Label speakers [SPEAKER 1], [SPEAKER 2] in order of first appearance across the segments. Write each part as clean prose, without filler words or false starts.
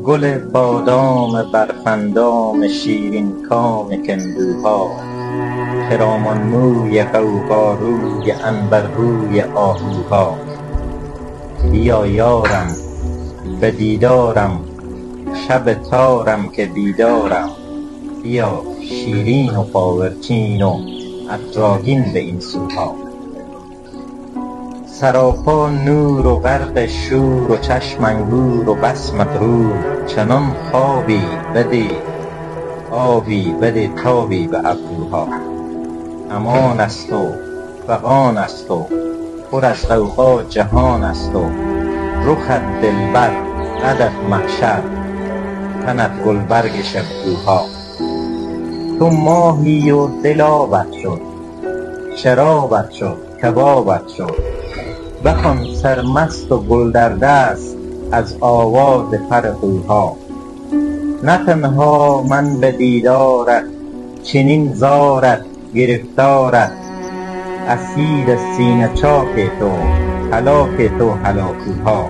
[SPEAKER 1] گل بادام برفندام شیرین کام کندوها، خرامان موی غوغاروی عنبربوی آهوها. بیا یارم به دیدارم، شب تارم که بیدارم. بیا شیرین و خاورچین و عطرآگین به این سوها. سراپا نور و غرق شور و چشم انگور و بس مغرور، چنان خوابی بده آبی بده تابی به ابروها. امان است و فغان است و پر از غوغا جهان است و رخت دلبر قدت محشر تنت گلبرگ شبگوها. تو ماهی و دل آبت شد، شرابت شد کبابت شد. بخوان سرمست و گل در دست از آواز پر هوها. نه تنها من به دیدارت چنین زارت گرفتارت، اسیر سینه چاک تو هلاک تو هلاکوها.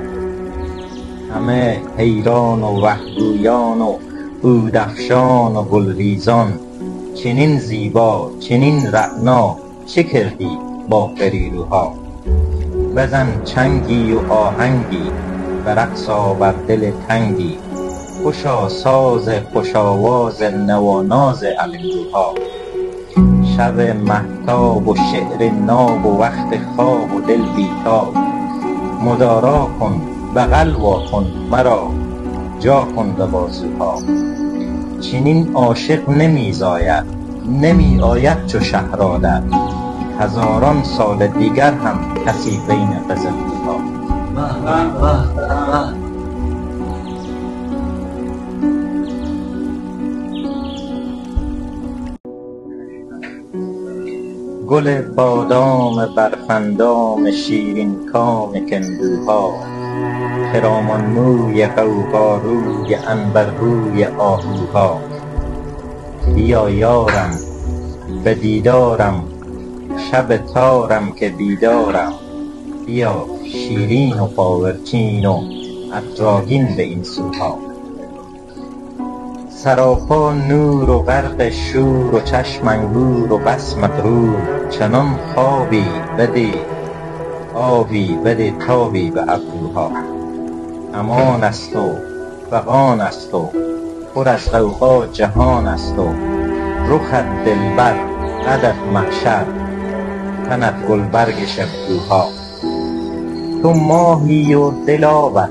[SPEAKER 1] همه حیران و وحگویان و عودافشان و گلریزان، چنین زیبا چنین رعنا چه کردی با فریروها. بزن چنگی و آهنگی به رقص آور دل تنگی، خوشا ساز خوش آواز نواناز النگوها. شب مهتاب و شعر ناب و وقت خواب و دل بیتاب، مدارا کن بغل واکن مرا جا کن به بازوها. چنین عاشق نمی زاید نمی آید چو شهرآدر، هزاران سال دیگر هم کسی بین قزل‌ها. گل بادام برفندام شیرین کام کندوها، خرامان موی غوغاروی عنبربوی آهوها. بیا یارم به دیدارم، شب تارم که بیدارم. بیا شیرین و خاورچین و عطرآگین به این سوها. سراپا نور و غرق شور و چشم انگور و بس مغرور، چنان خوابی بده آبی بده تابی به ابروها. امان است و فغان است و پر از غوغا جهان است و رخت دلبر قدت محشر تنت گلبرگ شبگوها. تو ماهی و دل آبت